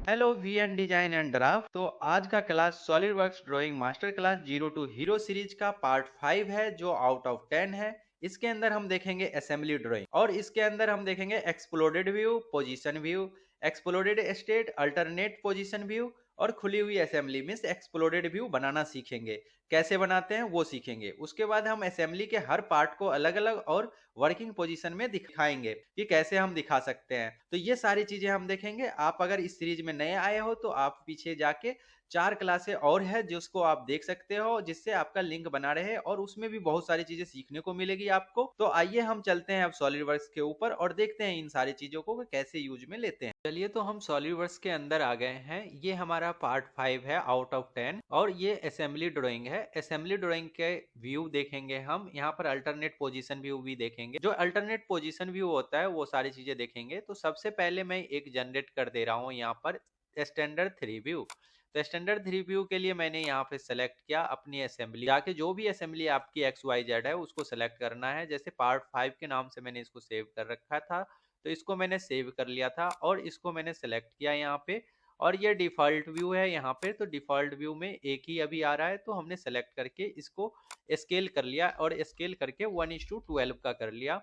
Hello we and design and draft. तो आज का class SolidWorks drawing master class 02 hero series का part 5 है जो आउट ऑफ 10 है। इसके अंदर हम देखेंगे असेंबली ड्राइंग और इसके अंदर हम देखेंगे exploded view, position view, exploded state, alternate position view और खुली हुई असेंबली मीन्स एक्सप्लोडेड व्यू बनाना सीखेंगे। कैसे बनाते हैं वो सीखेंगे। उसके बाद हम असेंबली के हर पार्ट को अलग अलग और वर्किंग पोजीशन में दिखाएंगे कि कैसे हम दिखा सकते हैं। तो ये सारी चीजें हम देखेंगे। आप अगर इस सीरीज में नए आए हो तो आप पीछे जाके 4 क्लासें और है जिसको आप देख सकते हो, जिससे आपका लिंक बना रहे और उसमें भी बहुत सारी चीजें सीखने को मिलेगी आपको। तो आइए हम चलते हैं अब सॉलिडवर्क्स के ऊपर और देखते हैं इन सारी चीजों को कैसे यूज में लेते हैं। चलिए, तो हम सॉलिडवर्क्स के अंदर आ गए हैं। ये हमारा पार्ट 5 है आउट ऑफ 10 और ये असेंबली ड्राइंग है। असेंबली ड्राइंग के व्यू देखेंगे हम। यहाँ पर अल्टरनेट पोजीशन व्यू भी देखेंगे। जो अल्टरनेट पोजीशन व्यू होता है वो सारी चीजें देखेंगे। तो सबसे पहले मैं एक जनरेट कर दे रहा हूँ यहाँ पर स्टैंडर्ड 3 व्यू। तो स्टैंडर्ड 3 व्यू के लिए मैंने यहाँ पे सेलेक्ट किया अपनी असेंबली। जाके जो भी असेंबली आपकी XYZ है उसको सेलेक्ट करना है। जैसे पार्ट 5 के नाम से मैंने इसको सेव कर रखा था, तो इसको मैंने सेव कर लिया था और इसको मैंने सेलेक्ट किया यहाँ पे। और ये डिफॉल्ट व्यू है यहाँ पे। तो डिफॉल्ट व्यू में एक ही अभी आ रहा है, तो हमने सेलेक्ट करके इसको स्केल कर लिया और स्केल करके 1:12 का कर लिया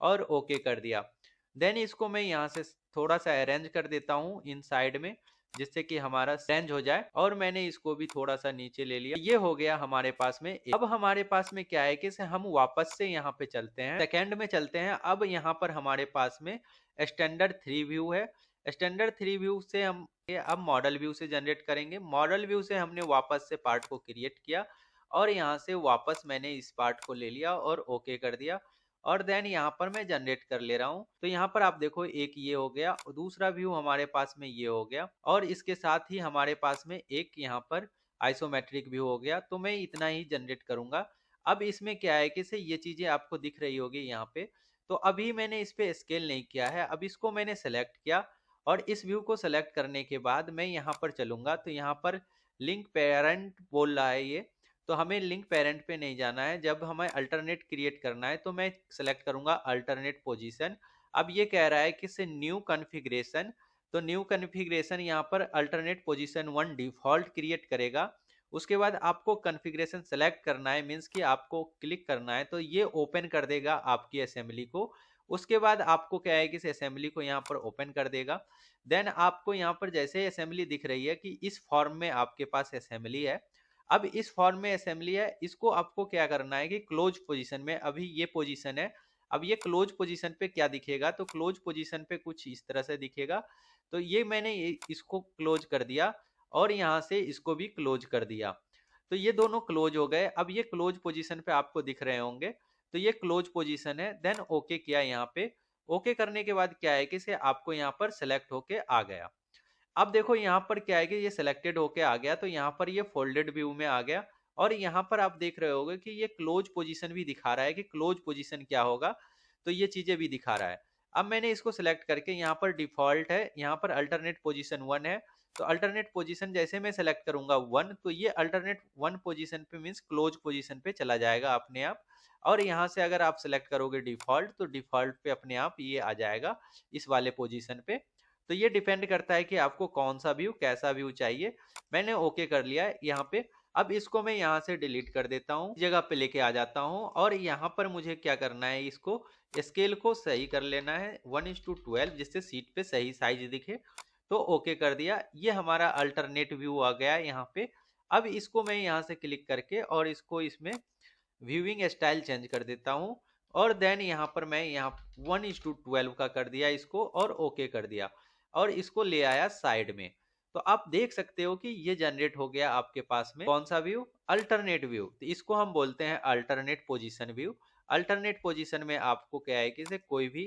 और ओके कर दिया। देन इसको मैं यहाँ से थोड़ा सा अरेंज कर देता हूँ इन साइड में, जिससे कि हमारा अरेंज हो जाए। और मैंने इसको भी थोड़ा सा नीचे ले लिया। ये हो गया हमारे पास में। अब हमारे पास में क्या है कि हम वापस से यहाँ पे चलते हैं, सेकेंड में चलते हैं। अब यहाँ पर हमारे पास में स्टैंडर्ड 3 व्यू है। स्टैंडर्ड 3 व्यू से हम अब मॉडल व्यू से जनरेट करेंगे। मॉडल व्यू से हमने वापस से पार्ट को क्रिएट किया और यहाँ से वापस मैंने इस पार्ट को ले लिया और ओके कर दिया। और देन यहाँ पर मैं जनरेट कर ले रहा हूँ। तो यहाँ पर आप देखो, एक ये हो गया, दूसरा व्यू हमारे पास में ये हो गया और इसके साथ ही हमारे पास में एक यहाँ पर आइसोमेट्रिक व्यू हो गया। तो मैं इतना ही जनरेट करूंगा। अब इसमें क्या है कि से ये चीजें आपको दिख रही होगी यहाँ पे। तो अभी मैंने इस पे स्केल नहीं किया है। अब इसको मैंने सेलेक्ट किया और इस व्यू को सेलेक्ट करने के बाद मैं यहाँ पर चलूंगा। तो यहाँ पर लिंक पेरेंट बोल रहा है ये, तो हमें लिंक पेरेंट पे नहीं जाना है। जब हमें अल्टरनेट क्रिएट करना है तो मैं सेलेक्ट करूंगा अल्टरनेट पोजीशन। अब ये कह रहा है कि से न्यू कॉन्फ़िगरेशन। तो न्यू कॉन्फ़िगरेशन यहाँ पर अल्टरनेट पोजीशन 1 डिफॉल्ट क्रिएट करेगा। उसके बाद आपको कॉन्फ़िगरेशन सेलेक्ट करना है, मीन्स कि आपको क्लिक करना है, तो ये ओपन कर देगा आपकी असेंबली को। उसके बाद आपको क्या है कि इस असेंबली को यहाँ पर ओपन कर देगा। देन आपको यहाँ पर जैसे असेंबली दिख रही है कि इस फॉर्म में आपके पास असेंबली है। अब इस फॉर्म में असेंबली है, इसको आपको क्या करना है कि क्लोज पोजीशन में, अभी ये पोजीशन है, अब ये क्लोज पोजीशन पे क्या दिखेगा, तो क्लोज पोजीशन पे कुछ इस तरह से दिखेगा। तो ये मैंने इसको क्लोज कर दिया और यहाँ से इसको भी क्लोज कर दिया। तो ये दोनों क्लोज हो गए। अब ये क्लोज पोजीशन पे आपको दिख रहे होंगे। तो ये क्लोज पोजीशन है। देन ओके किया यहाँ पे। ओके करने के बाद क्या है कि से आपको यहाँ पर सेलेक्ट होके आ गया। अब देखो यहाँ पर क्या है कि ये सिलेक्टेड होके आ गया, तो यहाँ पर ये फोल्डेड व्यू में आ गया। और यहाँ पर आप देख रहे होगे कि ये क्लोज पोजीशन भी दिखा रहा है कि क्लोज पोजीशन क्या होगा। तो ये चीजें भी दिखा रहा है। अब मैंने इसको सिलेक्ट करके यहाँ पर डिफॉल्ट है, यहाँ पर अल्टरनेट पोजीशन 1 है। तो अल्टरनेट पोजीशन जैसे मैं सेलेक्ट करूंगा 1, तो ये अल्टरनेट 1 पोजीशन पे मीन्स क्लोज पोजीशन पे चला जाएगा अपने आप। और यहाँ से अगर आप सेलेक्ट करोगे डिफॉल्ट, तो डिफॉल्ट पे अपने आप ये आ जाएगा इस वाले पोजीशन पे। तो ये डिपेंड करता है कि आपको कौन सा व्यू, कैसा व्यू चाहिए। मैंने ओके कर लिया है यहाँ पे। अब इसको मैं यहाँ से डिलीट कर देता हूँ, जगह पे लेके आ जाता हूँ। और यहाँ पर मुझे क्या करना है, इसको स्केल को सही कर लेना है 1:12, जिससे सीट पे सही साइज दिखे। तो ओके कर दिया। ये हमारा अल्टरनेट व्यू आ गया यहाँ पे। अब इसको मैं यहाँ से क्लिक करके और इसको इसमें व्यूइंग स्टाइल चेंज कर देता हूँ। और देन यहाँ पर मैं यहाँ 1:12 का कर दिया इसको और ओके कर दिया और इसको ले आया साइड में। तो आप देख सकते हो कि ये जनरेट हो गया आपके पास में कौन सा व्यू, अल्टरनेट व्यू। तो इसको हम बोलते हैं alternate position view. Alternate position में आपको क्या है कि से कोई भी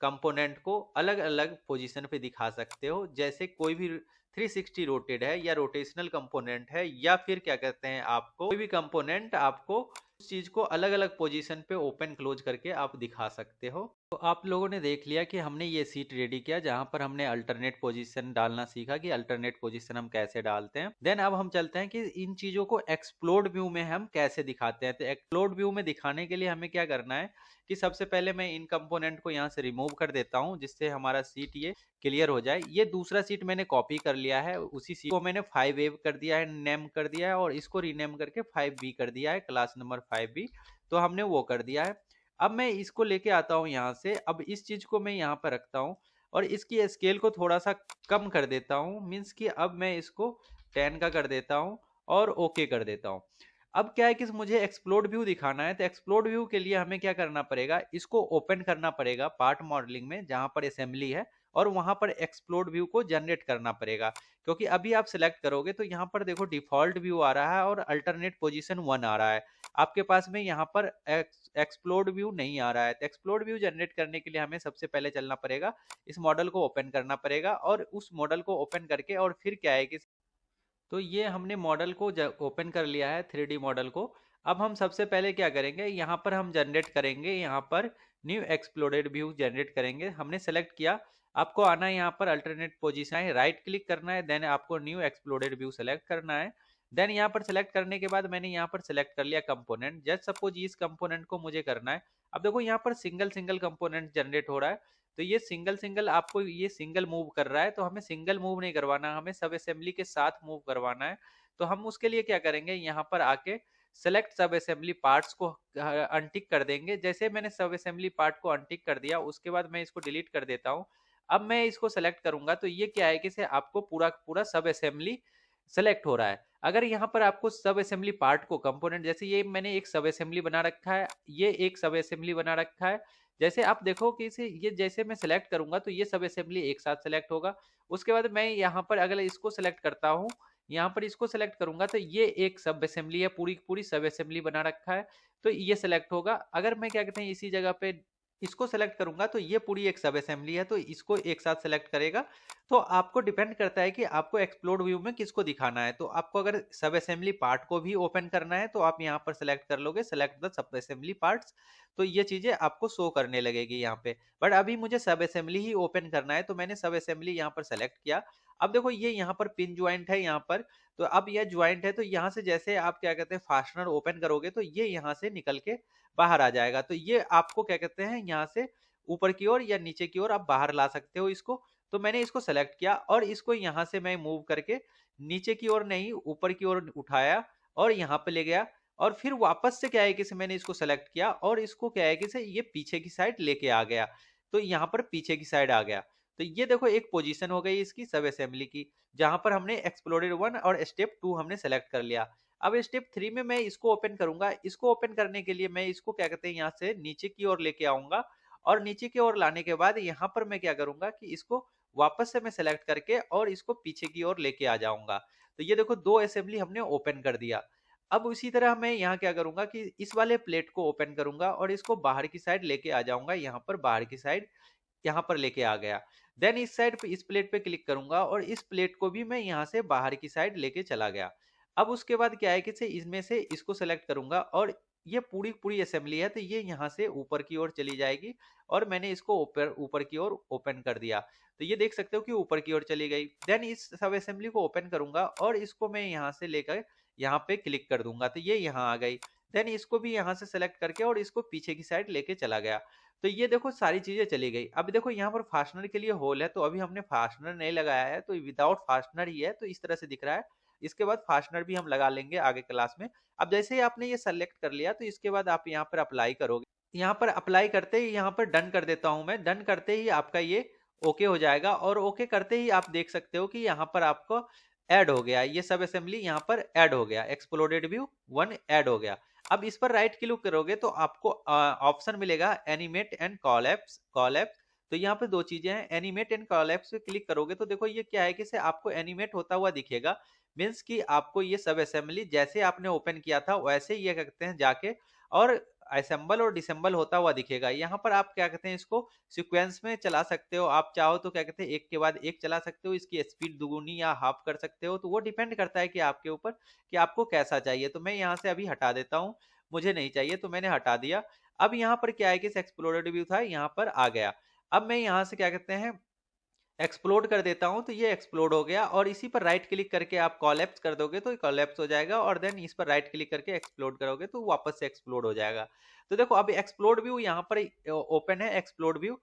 कंपोनेंट को अलग अलग पोजीशन पे दिखा सकते हो। जैसे कोई भी 360 रोटेट है या रोटेशनल कंपोनेंट है, या फिर क्या कहते हैं, आपको कोई भी कंपोनेंट आपको उस चीज को अलग अलग पोजीशन पे ओपन क्लोज करके आप दिखा सकते हो। तो आप लोगों ने देख लिया कि हमने ये सीट रेडी किया जहां पर हमने अल्टरनेट पोजीशन डालना सीखा कि अल्टरनेट पोजीशन हम कैसे डालते हैं। देन अब हम चलते हैं कि इन चीजों को एक्सप्लोड व्यू में हम कैसे दिखाते हैं। तो एक्सप्लोड व्यू में दिखाने के लिए हमें क्या करना है कि सबसे पहले मैं इन कंपोनेंट को यहाँ से रिमूव कर देता हूँ जिससे हमारा सीट ये क्लियर हो जाए। ये दूसरा सीट मैंने कॉपी कर लिया है, उसी सीट को मैंने 5A कर दिया है, नेम कर दिया है, और इसको रीनेम करके 5B कर दिया है, क्लास नंबर 5B। तो हमने वो कर दिया है। अब मैं इसको लेके आता हूँ यहाँ से। अब इस चीज को मैं यहाँ पर रखता हूँ और इसकी स्केल को थोड़ा सा कम कर देता हूँ। मीन्स कि अब मैं इसको 10 का कर देता हूँ और ओके कर देता हूँ। अब क्या है कि मुझे एक्सप्लोड व्यू दिखाना है, तो एक्सप्लोड व्यू के लिए हमें क्या करना पड़ेगा, इसको ओपन करना पड़ेगा पार्ट मॉडलिंग में जहां पर असेंबली है, और वहां पर एक्सप्लोड व्यू को जनरेट करना पड़ेगा। क्योंकि अभी आप सिलेक्ट करोगे तो यहाँ पर देखो डिफॉल्ट व्यू आ रहा है और अल्टरनेट पोजीशन 1 आ रहा है। आपके पास में यहाँ पर एक्सप्लोड व्यू नहीं आ रहा है। तो एक्सप्लोड व्यू जनरेट करने के लिए हमें सबसे पहले चलना पड़ेगा, इस मॉडल को ओपन करना पड़ेगा, और उस मॉडल को ओपन करके और फिर क्या है कि तो ये हमने मॉडल को ओपन कर लिया है, 3D मॉडल को। अब हम सबसे पहले क्या करेंगे, यहाँ पर हम जनरेट करेंगे, यहाँ पर न्यू एक्सप्लोडेड व्यू जनरेट करेंगे। हमने सेलेक्ट किया, आपको आना है यहाँ पर अल्टरनेट पोजीशन है, राइट क्लिक करना है, देन आपको न्यू एक्सप्लोडेड व्यू सेलेक्ट करना है। देन यहाँ पर सेलेक्ट करने के बाद मैंने यहाँ पर सेलेक्ट कर लिया कंपोनेंट। जस्ट सपोज इस कंपोनेंट को मुझे करना है। अब देखो यहाँ पर सिंगल सिंगल कंपोनेंट जनरेट हो रहा है, तो ये सिंगल सिंगल आपको ये सिंगल मूव कर रहा है, तो हमें सिंगल मूव नहीं करवाना, हमें सब असेंबली के साथ मूव करवाना है। तो हम उसके लिए क्या करेंगे, यहाँ पर आके सेलेक्ट सब असेंबली पार्ट्स को अनटिक कर देंगे। जैसे मैंने सब असेंबली पार्ट को अनटिक कर दिया, उसके बाद मैं इसको डिलीट कर देता हूँ। अब मैं इसको सेलेक्ट करूंगा तो ये क्या है कि से आपको पूरा पूरा सब असेंबली सेलेक्ट हो रहा है। अगर यहाँ पर आपको सब असेंबली पार्ट को कंपोनेंट, जैसे ये मैंने एक सब असेंबली बना रखा है, ये एक सब असेंबली बना रखा है, जैसे आप देखो कि इसे ये जैसे मैं सेलेक्ट करूंगा तो ये सब असेंबली एक साथ सेलेक्ट होगा। उसके बाद मैं यहाँ पर अगर इसको सेलेक्ट करता हूँ, यहाँ पर इसको सेलेक्ट करूंगा तो ये एक सब असेंबली है, पूरी पूरी सब असेंबली बना रखा है, तो ये सेलेक्ट होगा। अगर मैं क्या कहते हैं इसी जगह पे इसको सेलेक्ट करूंगा तो ये पूरी एक सब असेंबली है, तो इसको एक साथ सेलेक्ट करेगा। तो आपको डिपेंड करता है कि आपको एक्सप्लोड व्यू में किसको दिखाना है। तो आपको अगर सब असेंबली पार्ट को भी ओपन करना है तो आप यहाँ पर सेलेक्ट कर लोगे, select the sub assembly parts, तो ये चीजें आपको शो करने लगेगी यहाँ पे। बट अभी मुझे सब असेंबली ही ओपन करना है, तो मैंने सब असेंबली यहाँ पर सेलेक्ट किया। अब देखो ये यहाँ पर पिन ज्वाइंट है यहाँ पर, तो अब यह ज्वाइंट है, तो यहाँ से जैसे आप क्या कहते हैं फास्टनर ओपन करोगे तो ये यहाँ से निकल के बाहर आ जाएगा। तो ये आपको क्या कहते हैं यहाँ से ऊपर की ओर या नीचे की ओर आप बाहर ला सकते हो इसको। तो मैंने इसको सेलेक्ट किया और इसको यहाँ से मैं मूव करके नीचे की ओर नहीं ऊपर की ओर उठाया और यहाँ पे ले गया, और फिर वापस से क्या है कि से मैंने इसको सेलेक्ट किया और इसको क्या है कि से ये पीछे की साइड लेके आ गया, तो यहाँ पर पीछे की साइड आ गया। तो ये देखो एक पोजीशन हो गई इसकी सब असेंबली की, जहां पर हमने एक्सप्लोडेड 1 और स्टेप 2 हमने सेलेक्ट कर लिया। अब स्टेप 3 में मैं इसको ओपन करूंगा। इसको ओपन करने के लिए मैं इसको क्या कहते हैं यहाँ से नीचे की ओर लेके आऊंगा, और नीचे की ओर लाने के बाद यहाँ पर मैं क्या करूंगा कि इसको वापस से मैं सेलेक्ट करके और इसको पीछे की ओर लेके आ जाऊंगा। तो ये देखो दो असेंबली हमने ओपन कर दिया। अब उसी तरह मैं यहाँ क्या करूंगा कि इस वाले प्लेट को ओपन करूंगा और इसको बाहर की साइड लेके आ जाऊंगा, यहाँ पर बाहर की साइड यहाँ पर लेके आ गया। देन इस साइड पे इस प्लेट पे क्लिक करूंगा और इस प्लेट को भी मैं यहाँ से बाहर की साइड लेके चला गया। अब उसके बाद क्या है कि से इसमें से इसको सेलेक्ट करूंगा और ये पूरी पूरी असेंबली है, तो ये यहाँ से ऊपर की ओर चली जाएगी, और मैंने इसको ऊपर ऊपर की ओर ओपन कर दिया, तो ये देख सकते हो कि ऊपर की ओर चली गई। देन इस सब असेंबली को ओपन करूंगा और इसको मैं यहाँ से लेकर यहाँ पे क्लिक कर दूंगा, तो ये यहाँ आ गई। देन इसको भी यहाँ से सेलेक्ट करके और इसको पीछे की साइड लेके चला गया। तो ये देखो सारी चीजें चली गई। अब देखो यहाँ पर फास्टनर के लिए होल है, तो अभी हमने फास्टनर नहीं लगाया है, तो विदाउट फास्टनर ही है, तो इस तरह से दिख रहा है। इसके बाद फास्टनर भी हम लगा लेंगे आगे क्लास में। अब जैसे ही आपने ये सेलेक्ट कर लिया तो इसके बाद आप यहाँ पर अप्लाई करोगे। यहाँ पर अप्लाई करते ही यहाँ पर डन कर देता हूँ मैं। डन करते ही आपका ये ओके हो जाएगा, और ओके करते ही आप देख सकते हो कि यहाँ पर आपको ऐड हो गया, ये सब असेंबली यहाँ पर ऐड हो गया, एक्सप्लोडेड व्यू 1 ऐड हो गया। अब इस पर राइट क्लिक करोगे तो आपको ऑप्शन मिलेगा एनिमेट एंड कॉलैप्स कॉलैप्स। तो यहाँ पे दो चीजें हैं, एनिमेट एंड कॉलैप्स पे क्लिक करोगे तो देखो ये क्या है कि से आपको एनिमेट होता हुआ दिखेगा। मीन्स कि आपको ये सब असेंबली जैसे आपने ओपन किया था वैसे ही ये कहते हैं जाके और असेंबल और डिसेंबल होता हुआ दिखेगा। यहाँ पर आप क्या कहते हैं इसको सीक्वेंस में चला सकते हो, आप चाहो तो क्या कहते हैं एक के बाद एक चला सकते हो, इसकी स्पीड दुगुनी या हाफ कर सकते हो, तो वो डिपेंड करता है कि आपके ऊपर कि आपको कैसा चाहिए। तो मैं यहाँ से अभी हटा देता हूँ मुझे नहीं चाहिए, तो मैंने हटा दिया। अब यहाँ पर क्या है कि इस एक्सप्लोडेड व्यू था, यहाँ पर आ गया। अब मैं यहाँ से क्या कहते हैं एक्सप्लोड कर देता हूं, तो ये एक्सप्लोड हो गया। और इसी पर राइट क्लिक करके आप कॉलेप्स कर दोगे तो कॉलेप्स हो जाएगा, और देन इस पर राइट क्लिक करके एक्सप्लोड करोगे तो वापस से एक्सप्लोड हो जाएगा। तो देखो अब एक्सप्लोड व्यू यहाँ पर ओपन है, एक्सप्लोड व्यू।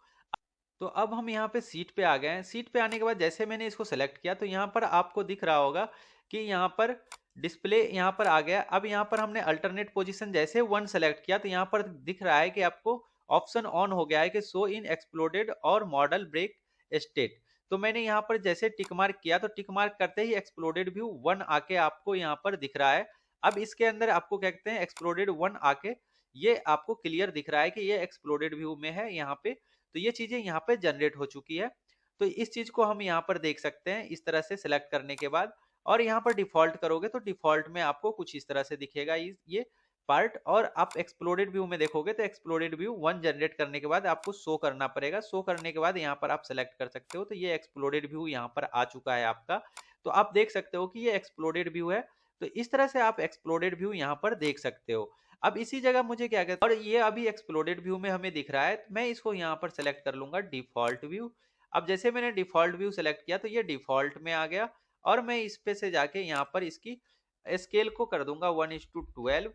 तो अब हम यहाँ पे सीट पे आ गए हैं। सीट पे आने के बाद जैसे मैंने इसको सेलेक्ट किया तो यहाँ पर आपको दिख रहा होगा कि यहाँ पर डिस्प्ले यहाँ पर आ गया। अब यहाँ पर हमने अल्टरनेट पोजीशन जैसे 1 सेलेक्ट किया तो यहाँ पर दिख रहा है कि आपको ऑप्शन ऑन हो गया है कि शो इन एक्सप्लोडेड और मॉडल ब्रेक स्टेट। तो मैंने यहाँ पर जैसे टिक मार्क किया तो टिक मार्क करते ही एक्सप्लोडेड व्यू 1 आके आपको यहाँ पर दिख रहा है। अब इसके अंदर आपको क्या कहते हैं एक्सप्लोडेड 1 आके ये आपको क्लियर दिख रहा है कि ये एक्सप्लोडेड व्यू में है यहाँ पे। तो ये चीजें यहाँ पे जनरेट हो चुकी है। तो इस चीज को हम यहाँ पर देख सकते हैं इस तरह से सिलेक्ट करने के बाद। और यहाँ पर डिफॉल्ट करोगे तो डिफॉल्ट में आपको कुछ इस तरह से दिखेगा ये पार्ट। और आप एक्सप्लोडेड व्यू में देखोगे तो एक्सप्लोडेड व्यू 1 जनरेट करने के बाद आपको शो करना पड़ेगा। शो करने के बाद यहाँ पर आप सेलेक्ट कर सकते हो। तो ये एक्सप्लोडेड व्यू यहाँ पर आ चुका है आपका। तो आप देख सकते हो कि ये एक्सप्लोडेड व्यू है। तो इस तरह से आप एक्सप्लोडेड व्यू यहाँ पर देख सकते हो। अब इसी जगह मुझे क्या कहते हैं और ये अभी एक्सप्लोडेड व्यू में हमें दिख रहा है, तो मैं इसको यहाँ पर सेलेक्ट कर लूंगा डिफॉल्ट व्यू। अब जैसे मैंने डिफॉल्ट व्यू सेलेक्ट किया तो ये डिफॉल्ट में आ गया। और मैं इस पे से जाके यहाँ पर इसकी स्केल को कर दूंगा 1:12।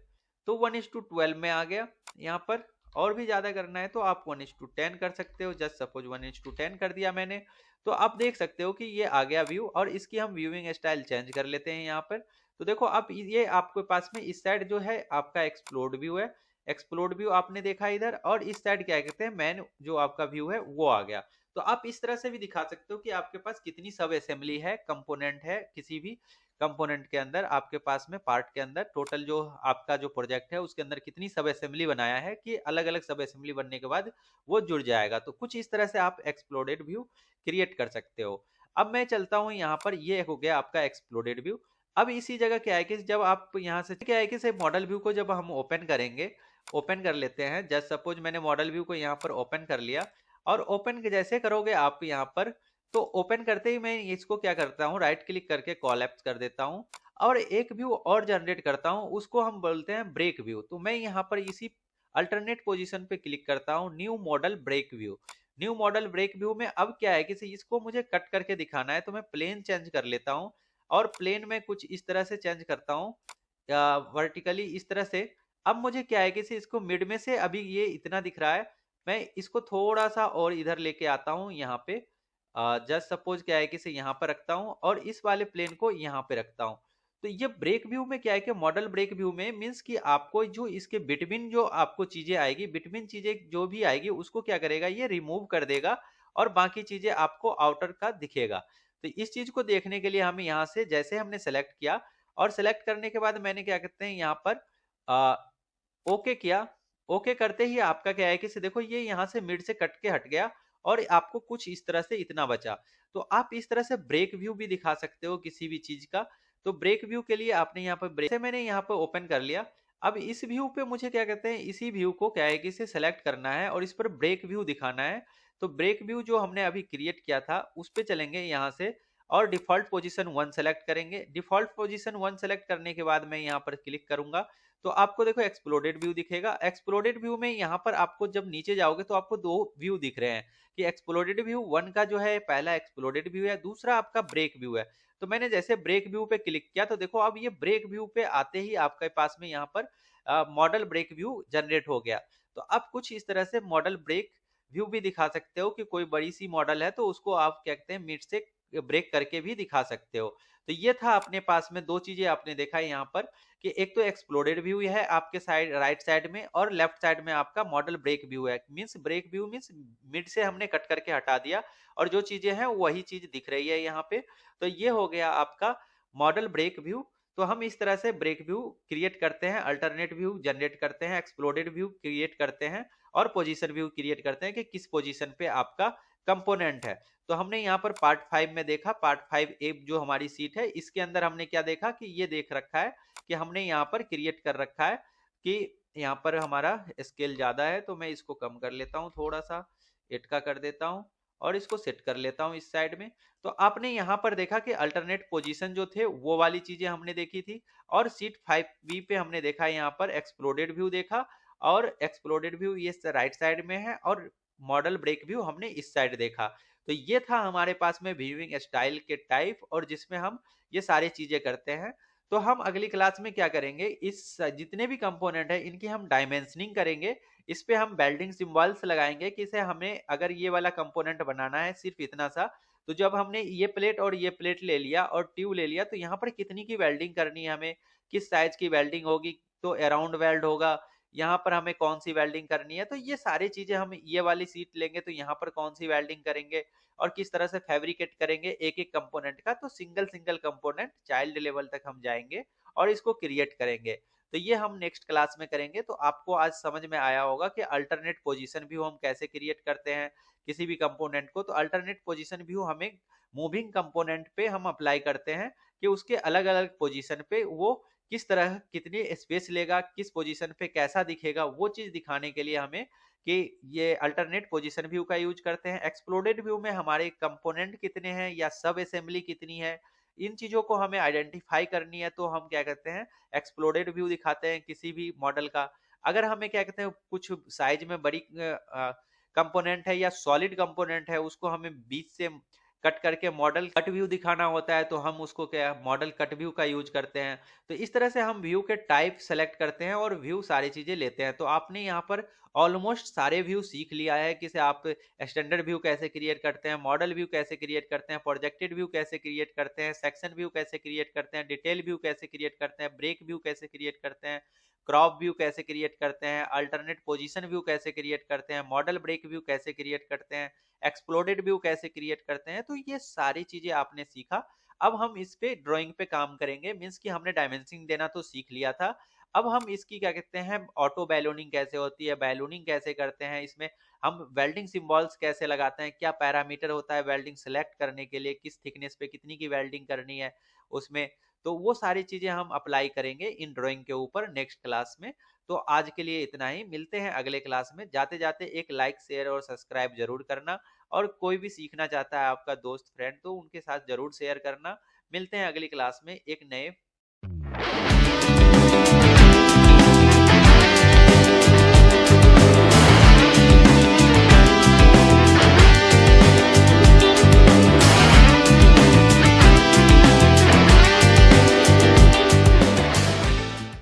तो 1:12 में आ गया यहाँ पर। और भी ज्यादा करना है तो आप 1:10 कर सकते हो। जस्ट सपोज 1:10 कर दिया मैंने। तो आप देख सकते हो कि ये आ गया व्यू। और इसकी हम व्यूइंग स्टाइल चेंज कर लेते हैं यहाँ पर। तो देखो अब ये आपके पास में इस साइड जो है आपका एक्सप्लोड व्यू है। एक्सप्लोड व्यू आपने देखा इधर। और इस साइड क्या कहते हैं मैन जो आपका व्यू है वो आ गया। तो आप इस तरह से भी दिखा सकते हो कि आपके पास कितनी सब असेंबली है, कंपोनेंट है, किसी भी कंपोनेंट के अंदर आपके पास में पार्ट के अंदर टोटल जो आपका जो प्रोजेक्ट है उसके अंदर कितनी सब असेंबली बनाया है कि अलग अलग सब असेंबली बनने के बाद वो जुड़ जाएगा। तो कुछ इस तरह से आप एक्सप्लोडेड व्यू क्रिएट कर सकते हो। अब मैं चलता हूँ यहाँ पर, ये हो गया आपका एक्सप्लोडेड व्यू। अब इसी जगह क्या है कि जब आप यहाँ से क्या है कि से मॉडल व्यू को जब हम ओपन करेंगे, ओपन कर लेते हैं। जस्ट सपोज मैंने मॉडल व्यू को यहाँ पर ओपन कर लिया। और ओपन जैसे करोगे आप यहाँ पर, तो ओपन करते ही मैं इसको क्या करता हूँ राइट क्लिक करके कॉलएप्स कर देता हूँ। और एक व्यू और जनरेट करता हूँ, उसको हम बोलते हैं ब्रेक व्यू। तो मैं यहाँ पर इसी अल्टरनेट पोजीशन पे क्लिक करता हूँ, new model break view. New model break view में अब क्या है कि इसको मुझे कट करके दिखाना है, तो मैं प्लेन चेंज कर लेता हूँ। और प्लेन में कुछ इस तरह से चेंज करता हूँ वर्टिकली इस तरह से। अब मुझे क्या है कि इसको मिड में से अभी ये इतना दिख रहा है, मैं इसको थोड़ा सा और इधर लेके आता हूँ यहाँ पे। जस्ट सपोज क्या है कि इसे यहाँ पर रखता हूँ और इस वाले प्लेन को यहाँ पे रखता हूँ। तो ये ब्रेक व्यू में क्या है कि मॉडल ब्रेक व्यू में मीन्स कि आपको जो इसके बिटवीन जो आपको चीजें आएगी, बिटवीन चीजें जो भी आएगी उसको क्या करेगा ये रिमूव कर देगा। और बाकी चीजें आपको आउटर का दिखेगा। तो इस चीज को देखने के लिए हमें यहाँ से जैसे हमने सेलेक्ट किया, और सेलेक्ट करने के बाद मैंने क्या कहते हैं यहाँ पर ओके किया। ओके करते ही आपका क्या है कि देखो ये यहाँ से मिड से कट के हट गया। और आपको कुछ इस तरह से इतना बचा। तो आप इस तरह से ब्रेक व्यू भी दिखा सकते हो किसी भी चीज का। तो ब्रेक व्यू के लिए आपने यहाँ पर ब्रेक से मैंने यहाँ पर ओपन कर लिया। अब इस व्यू पे मुझे क्या कहते हैं इसी व्यू को क्या है कि इसे सेलेक्ट करना है और इस पर ब्रेक व्यू दिखाना है। तो ब्रेक व्यू जो हमने अभी क्रिएट किया था उस पे चलेंगे यहाँ से। और डिफॉल्ट पोजीशन 1 सेलेक्ट करेंगे। डिफॉल्ट पोजीशन 1 सेलेक्ट करने के बाद मैं यहाँ पर क्लिक करूंगा। तो आपको देखो एक्सप्लोडेड व्यू दिखेगा। एक्सप्लोडेड व्यू में यहाँ पर आपको जब नीचे जाओगे तो आपको दो व्यू दिख रहे हैं कि एक्सप्लोडेड व्यू 1 का जो है पहला एक्सप्लोडेड व्यू है, दूसरा आपका ब्रेक व्यू है। तो मैंने जैसे ब्रेक व्यू पे क्लिक किया तो देखो अब ये ब्रेक व्यू पे आते ही आपके पास में यहाँ पर मॉडल ब्रेक व्यू जनरेट हो गया। तो अब कुछ इस तरह से मॉडल ब्रेक व्यू भी दिखा सकते हो कि कोई बड़ी सी मॉडल है तो उसको आप क्या कहते हैं मिड से ब्रेक करके भी दिखा सकते हो। तो ये था अपने पास में दो चीजें आपने देखा है यहाँ पर कि एक तो एक्सप्लोडेड व्यू है आपके साइड राइट साइड में, और लेफ्ट साइड में आपका मॉडल ब्रेक व्यू है। Means break view means mid से हमने कट करके हटा दिया और जो चीजें हैं वही चीज दिख रही है यहाँ पे। तो ये हो गया आपका मॉडल ब्रेक व्यू। तो हम इस तरह से ब्रेक व्यू क्रिएट करते हैं, अल्टरनेट व्यू जनरेट करते हैं, एक्सप्लोडेड व्यू क्रिएट करते हैं, और पोजीशन व्यू क्रिएट करते हैं कि किस पोजीशन पे आपका कंपोनेंट है। तो हमने यहाँ पर पार्ट 5 में देखा, पार्ट 5 ए जो हमारी सीट है इसके अंदर हमने क्या देखा कि ये देख रखा है कि हमने यहाँ पर क्रिएट कर रखा है कि यहाँ पर हमारा स्केल ज्यादा है। तो मैं इसको कम कर लेता हूँ, थोड़ा सा 8 का कर देता हूँ। और इसको सेट कर लेता हूँ इस साइड में। तो आपने यहाँ पर देखा कि अल्टरनेट पोजीशन जो थे वो वाली चीजें हमने देखी थी, और सीट 5B पे हमने देखा यहाँ पर एक्सप्लोडेड व्यू देखा, और एक्सप्लोडेड व्यू ये राइट साइड में है, और मॉडल ब्रेक व्यू हमने इस साइड देखा। तो ये था हमारे पास में व्यूइंग स्टाइल के टाइप, और जिसमें हम ये सारी चीजें करते हैं। तो हम अगली क्लास में क्या करेंगे, इस जितने भी कंपोनेंट है इनकी हम डायमेंशनिंग करेंगे। इस पे हम वेल्डिंग सिंबल्स लगाएंगे कि इसे हमें अगर ये वाला कंपोनेंट बनाना है सिर्फ इतना सा, तो जब हमने ये प्लेट और ये प्लेट ले लिया और ट्यूब ले लिया, तो यहाँ पर कितनी की वेल्डिंग करनी है हमें, किस साइज की वेल्डिंग होगी, तो अराउंड वेल्ड होगा, यहाँ पर हमें कौन सी वेल्डिंग करनी है। तो ये सारी चीजें हम ये वाली सीट लेंगे तो यहाँ पर कौन सी वेल्डिंग करेंगे, और किस तरह से फैब्रिकेट करेंगे एक एक कंपोनेंट का। तो single single component child level तक हम जाएंगे और इसको क्रिएट करेंगे। तो ये हम नेक्स्ट क्लास में करेंगे। तो आपको आज समझ में आया होगा कि अल्टरनेट पोजीशन व्यू हम कैसे क्रिएट करते हैं किसी भी कंपोनेंट को। तो अल्टरनेट पोजीशन व्यू हमें मूविंग कंपोनेंट पे हम अप्लाई करते हैं कि उसके अलग अलग पोजीशन पे वो किस तरह कितनी स्पेस लेगा, किस पोजीशन पे कैसा दिखेगा, वो चीज दिखाने के लिए हमें कि ये अल्टरनेट पोजीशन व्यू का यूज करते हैं। एक्सप्लोडेड व्यू में हमारे कंपोनेंट कितने हैं या सब असेंबली कितनी है, इन चीजों को हमें आइडेंटिफाई करनी है। तो हम क्या करते हैं, एक्सप्लोडेड व्यू दिखाते हैं किसी भी मॉडल का। अगर हमें क्या कहते हैं कुछ साइज में बड़ी कंपोनेंट है या सॉलिड कंपोनेंट है, उसको हमें बीच से कट करके मॉडल कट व्यू दिखाना होता है, तो हम उसको क्या मॉडल कट व्यू का यूज करते हैं। तो इस तरह से हम व्यू के टाइप सेलेक्ट करते हैं और व्यू सारी चीजें लेते हैं। तो आपने यहाँ पर ऑलमोस्ट सारे व्यू सीख लिया है कि से आप स्टैंडर्ड व्यू कैसे क्रिएट करते हैं, मॉडल व्यू कैसे क्रिएट करते हैं, प्रोजेक्टेड व्यू कैसे क्रिएट करते हैं, सेक्शन व्यू कैसे क्रिएट करते हैं, डिटेल व्यू कैसे क्रिएट करते हैं, ब्रेक व्यू कैसे क्रिएट करते हैं, क्रॉप व्यू कैसे क्रिएट करते हैं, अल्टरनेट पोजीशन व्यू कैसे क्रिएट करते हैं, मॉडल ब्रेक व्यू कैसे क्रिएट करते हैं, एक्सप्लोडेड व्यू कैसे क्रिएट करते हैं। तो ये सारी चीजें आपने सीखा। अब हम इस पे ड्राइंग पे काम करेंगे, मीन्स कि हमने डायमेंशनिंग देना तो सीख लिया था। अब हम इसकी क्या कहते हैं ऑटो बैलूनिंग कैसे होती है, बैलूनिंग कैसे करते हैं, इसमें हम वेल्डिंग सिंबल्स कैसे लगाते हैं, क्या पैरामीटर होता है वेल्डिंग सेलेक्ट करने के लिए, किस थिकनेस पे कितनी की वेल्डिंग करनी है उसमें। तो वो सारी चीजें हम अप्लाई करेंगे इन ड्राइंग के ऊपर नेक्स्ट क्लास में। तो आज के लिए इतना ही, मिलते हैं अगले क्लास में। जाते जाते एक लाइक शेयर और सब्सक्राइब जरूर करना, और कोई भी सीखना चाहता है आपका दोस्त फ्रेंड तो उनके साथ जरूर शेयर करना। मिलते हैं अगली क्लास में एक नए